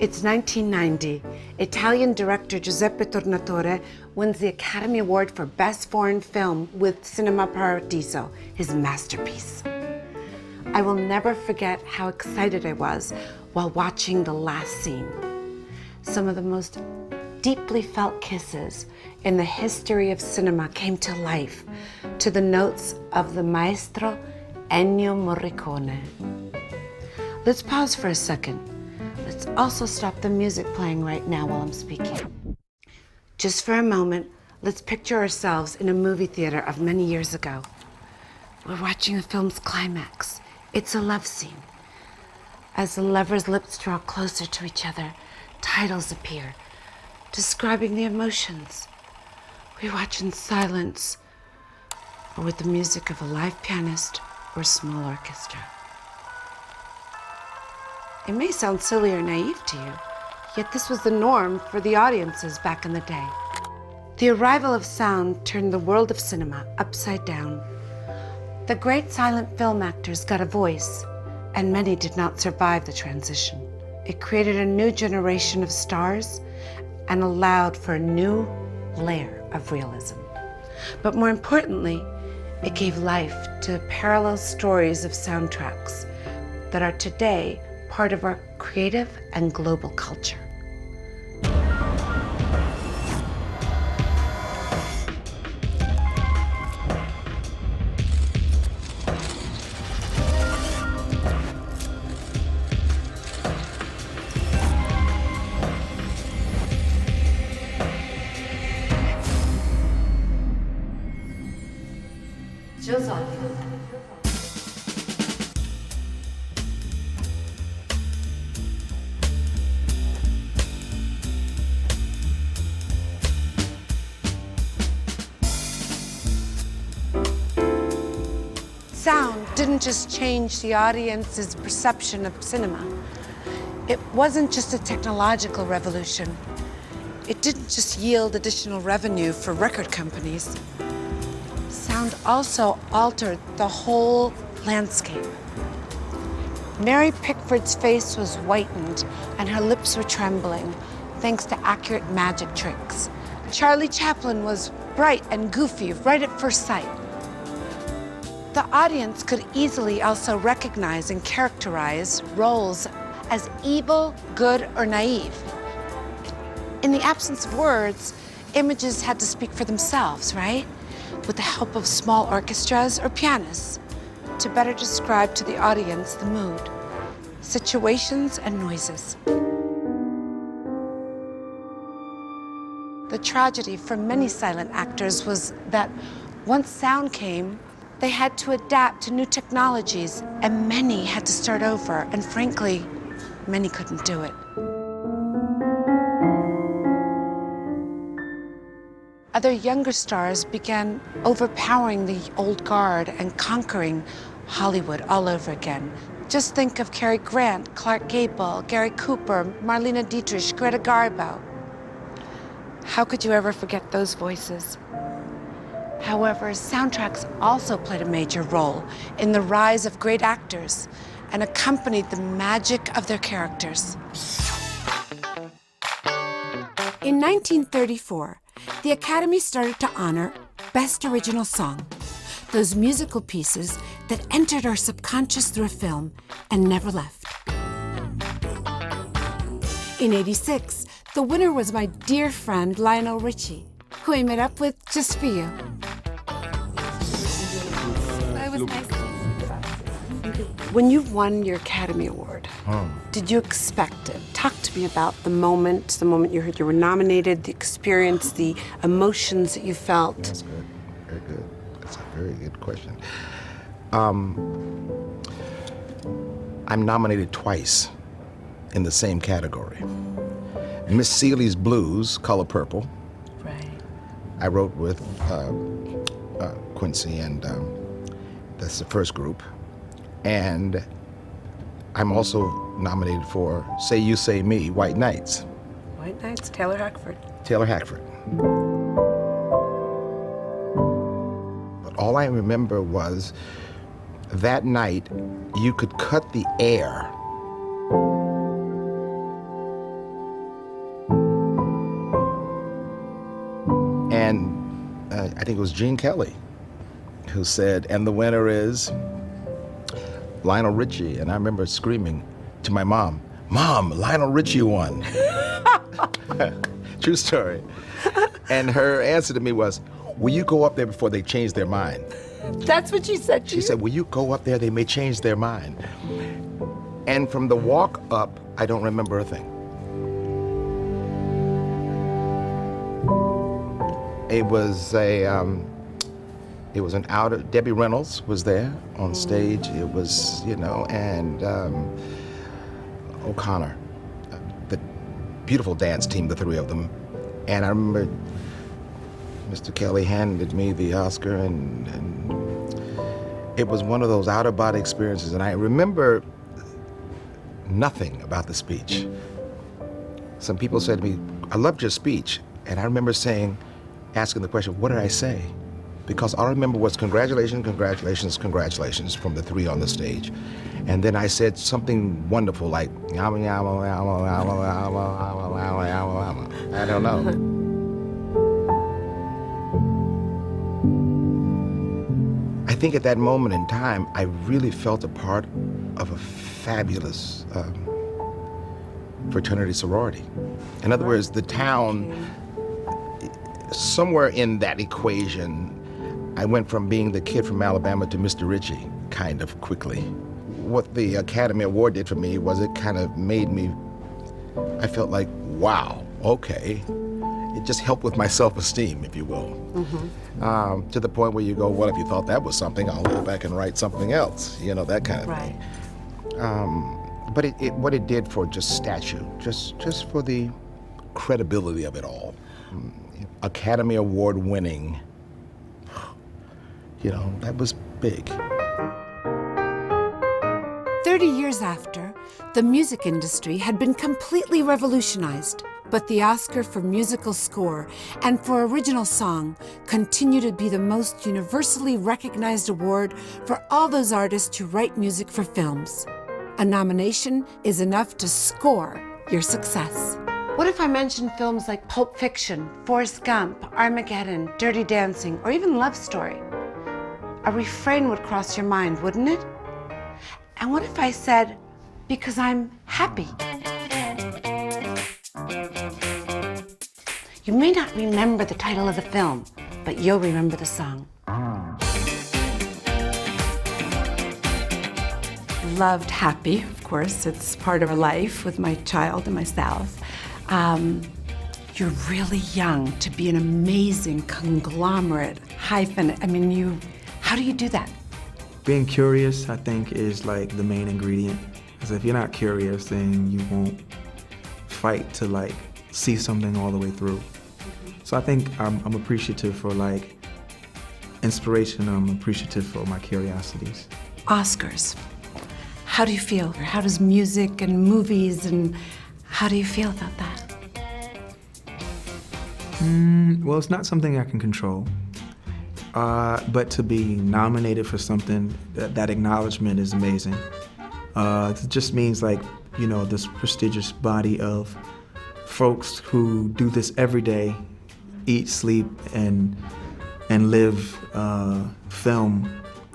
It's 1990. Italian director Giuseppe Tornatore wins the Academy Award for Best Foreign Film with Cinema Paradiso, his masterpiece. I will never forget how excited I was while watching the last scene. Some of the most deeply felt kisses in the history of cinema came to life to the notes of the maestro Ennio Morricone. Let's pause for a second. Let's also stop the music playing right now while I'm speaking. Just for a moment, let's picture ourselves in a movie theater of many years ago. We're watching the film's climax. It's a love scene. As the lovers' lips draw closer to each other, titles appear, describing the emotions. We watch in silence, or with the music of a live pianist or small orchestra. It may sound silly or naive to you, yet this was the norm for the audiences back in the day. The arrival of sound turned the world of cinema upside down. The great silent film actors got a voice, and many did not survive the transition. It created a new generation of stars and allowed for a new layer of realism. But more importantly, it gave life to parallel stories of soundtracks that are today part of our creative and global culture. Sound didn't just change the audience's perception of cinema. It wasn't just a technological revolution. It didn't just yield additional revenue for record companies. Sound also altered the whole landscape. Mary Pickford's face was whitened and her lips were trembling, thanks to accurate magic tricks. Charlie Chaplin was bright and goofy right at first sight. The audience could easily also recognize and characterize roles as evil, good, or naive. In the absence of words, images had to speak for themselves, right? With the help of small orchestras or pianists to better describe to the audience the mood, situations, and noises. The tragedy for many silent actors was that once sound came, they had to adapt to new technologies, and many had to start over, and frankly, many couldn't do it. Other younger stars began overpowering the old guard and conquering Hollywood all over again. Just think of Cary Grant, Clark Gable, Gary Cooper, Marlene Dietrich, Greta Garbo. How could you ever forget those voices? However, soundtracks also played a major role in the rise of great actors and accompanied the magic of their characters. In 1934, the Academy started to honor Best Original Song, those musical pieces that entered our subconscious through a film and never left. In '86, the winner was my dear friend Lionel Richie, who I met up with just for you. That was nice. When you won your Academy Award, did you expect it? Talk to me about the moment you heard you were nominated, the experience, the emotions that you felt. That's good. Very good. That's a very good question. I'm nominated twice in the same category. Miss Seeley's Blues, Color Purple. Right. I wrote with Quincy, and that's the first group. And I'm also nominated for Say You, Say Me, White Nights. White Nights, Taylor Hackford. Taylor Hackford. But all I remember was that night you could cut the air think it was Gene Kelly, who said, and the winner is Lionel Richie. And I remember screaming to my mom, "Mom, Lionel Richie won." True story. And her answer to me was, "Will you go up there before they change their mind?" That's what she said to She you? said, "Will you go up there? They may change their mind." And from the walk up, I don't remember a thing. It was an outer, Debbie Reynolds was there on stage. It was, and O'Connor, the beautiful dance team, the three of them. And I remember Mr. Kelly handed me the Oscar, and it was one of those out-of-body experiences. And I remember nothing about the speech. Some people said to me, "I loved your speech." And I remember asking the question, what did I say? Because all I remember was congratulations, congratulations, congratulations from the three on the stage. And then I said something wonderful like, yama, yama, yama, yama, yama, yama, yama, yama. I don't know. I think at that moment in time, I really felt a part of a fabulous fraternity sorority. In other words, the town, somewhere in that equation, I went from being the kid from Alabama to Mr. Richie kind of quickly. What the Academy Award did for me was it kind of made me, I felt like, wow, okay. It just helped with my self-esteem, if you will. Mm-hmm. To the point where you go, well, if you thought that was something, I'll go back and write something else, that kind of thing. But what it did for just statue, just for the credibility of it all. Academy Award winning, that was big. 30 years after, the music industry had been completely revolutionized, but the Oscar for musical score and for original song continue to be the most universally recognized award for all those artists who write music for films. A nomination is enough to score your success. What if I mentioned films like Pulp Fiction, Forrest Gump, Armageddon, Dirty Dancing, or even Love Story? A refrain would cross your mind, wouldn't it? And what if I said, because I'm happy? You may not remember the title of the film, but you'll remember the song. Loved Happy, of course. It's part of our life with my child and myself. You're really young to be an amazing conglomerate hyphen. How do you do that? Being curious, I think, is like the main ingredient. Because if you're not curious, then you won't fight to see something all the way through. So I think I'm appreciative for inspiration. I'm appreciative for my curiosities. Oscars. How do you feel? How does music and movies and how do you feel about that? Well, it's not something I can control. But to be nominated for something, that acknowledgement is amazing. It just means this prestigious body of folks who do this every day, eat, sleep, and live film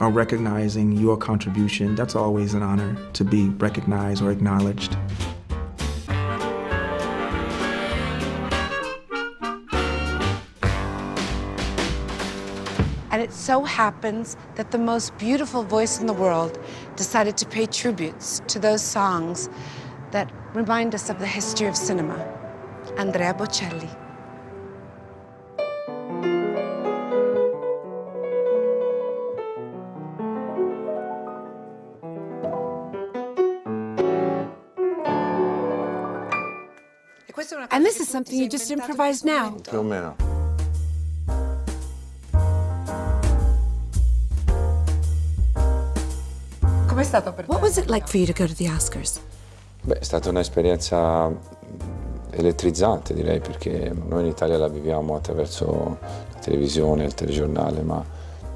are recognizing your contribution. That's always an honor to be recognized or acknowledged. And it so happens that the most beautiful voice in the world decided to pay tributes to those songs that remind us of the history of cinema. Andrea Bocelli. And this is something you just improvised now. Più o meno. What was it like for you to go to the Oscars? Beh, è stata un'esperienza elettrizzante, direi, perché noi in Italia la viviamo attraverso la televisione, il telegiornale, ma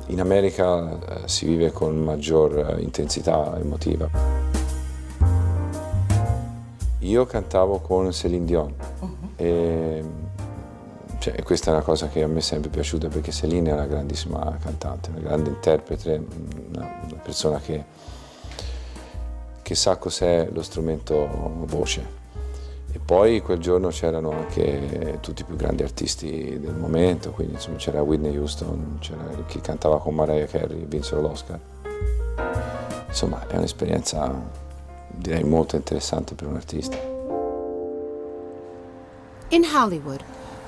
in America si vive con maggior intensità emotiva. Io cantavo con Céline Dion e Cioè, e questa è una cosa che a me è sempre piaciuta, perché Céline è una grandissima cantante, una grande interprete, una persona che sa cos'è lo strumento voce. E poi quel giorno c'erano anche tutti i più grandi artisti del momento, quindi insomma c'era Whitney Houston, c'era chi cantava con Mariah Carey, vinsero l'Oscar. Insomma è un'esperienza, direi, molto interessante per un artista. In Hollywood,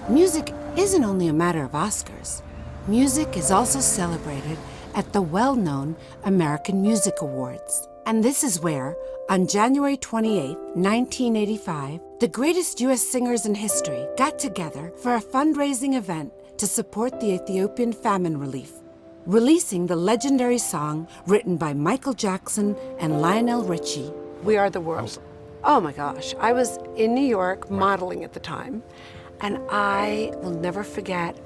music isn't only a matter of Oscars. Music is also celebrated at the well-known American Music Awards. And this is where, on January 28, 1985, the greatest U.S. singers in history got together for a fundraising event to support the Ethiopian famine relief, releasing the legendary song written by Michael Jackson and Lionel Richie, We Are the World. Oh my gosh, I was in New York modeling at the time, and I will never forget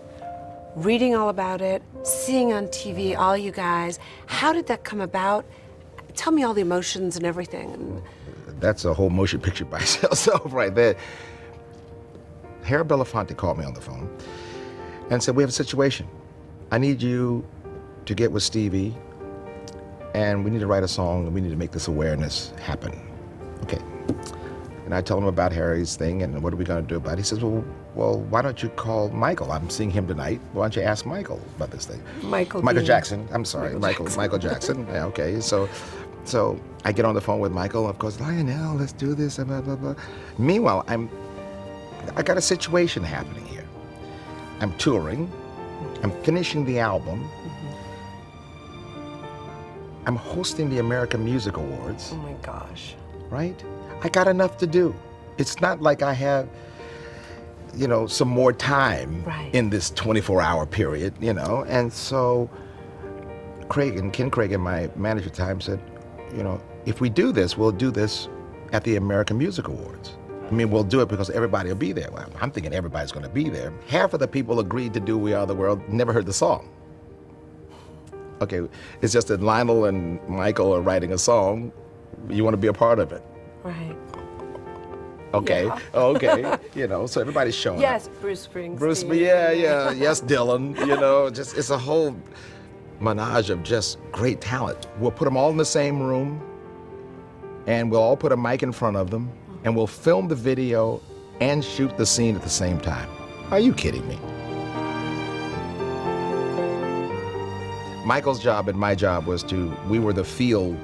reading all about it, seeing on TV all you guys. How did that come about? Tell me all the emotions and everything. That's a whole motion picture by itself right there. Harry Belafonte called me on the phone and said, we have a situation. I need you to get with Stevie, and we need to write a song, and we need to make this awareness happen. Okay. And I told him about Harry's thing, and what are we going to do about it? He says, well, why don't you call Michael? I'm seeing him tonight. Why don't you ask Michael about this thing? Michael Jackson. I'm sorry, Michael Jackson. Yeah, okay. So I get on the phone with Michael. Of course, Lionel, let's do this. Blah, blah, blah. Meanwhile, I got a situation happening here. I'm touring. I'm finishing the album. I'm hosting the American Music Awards. Oh my gosh. Right? I got enough to do. It's not like I have, some more time in this 24-hour period, And so Ken Craig, and my manager at the time said, if we do this, we'll do this at the American Music Awards. I mean, we'll do it because everybody will be there. Well, I'm thinking everybody's going to be there. Half of the people agreed to do We Are the World, never heard the song. Okay, it's just that Lionel and Michael are writing a song. You want to be a part of it. Right. Okay, yeah. Okay, so everybody's showing yes, up. Bruce Springsteen. Yes, Dylan, just it's a whole menage of just great talent. We'll put them all in the same room, and we'll all put a mic in front of them, and we'll film the video and shoot the scene at the same time. Are you kidding me? Michael's job and my job was we were the field,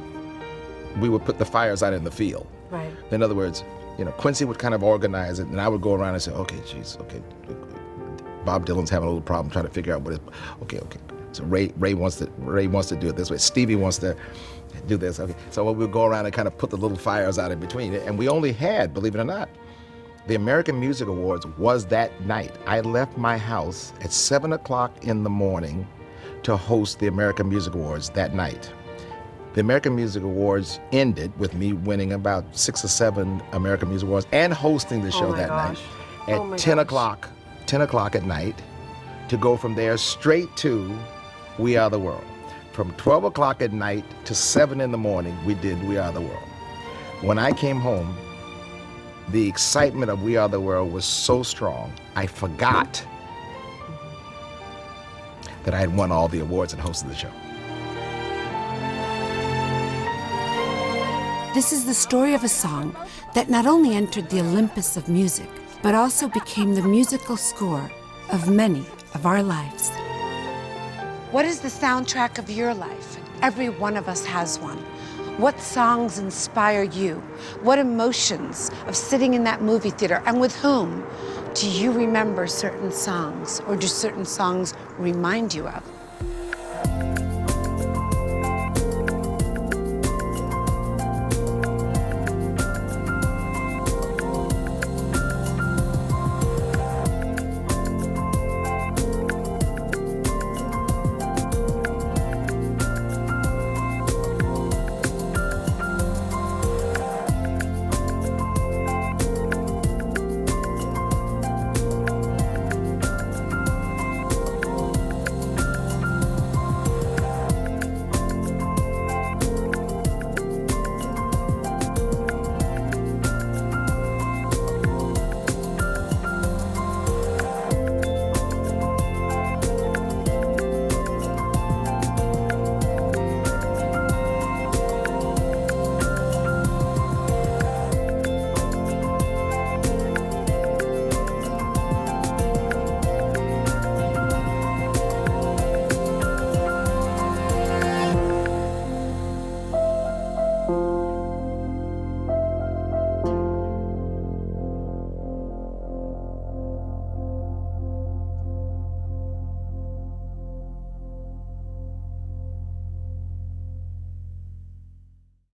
we would put the fires out in the field. Right. In other words, Quincy would kind of organize it, and I would go around and say, okay, Bob Dylan's having a little problem trying to figure out what is, okay. So Ray wants to do it this way. Stevie wants to do this. Okay. So we'll go around and kind of put the little fires out in between it. And we only had, believe it or not, the American Music Awards was that night. I left my house at 7 o'clock in the morning to host the American Music Awards that night. The American Music Awards ended with me winning about 6 or 7 American Music Awards and hosting the show that night at 10 o'clock at night, to go from there straight to We Are the World. From 12 o'clock at night to 7 in the morning, we did We Are the World. When I came home, the excitement of We Are the World was so strong, I forgot that I had won all the awards and hosted the show. This is the story of a song that not only entered the Olympus of music, but also became the musical score of many of our lives. What is the soundtrack of your life? Every one of us has one. What songs inspire you? What emotions of sitting in that movie theater, and with whom? Do you remember certain songs, or do certain songs remind you of?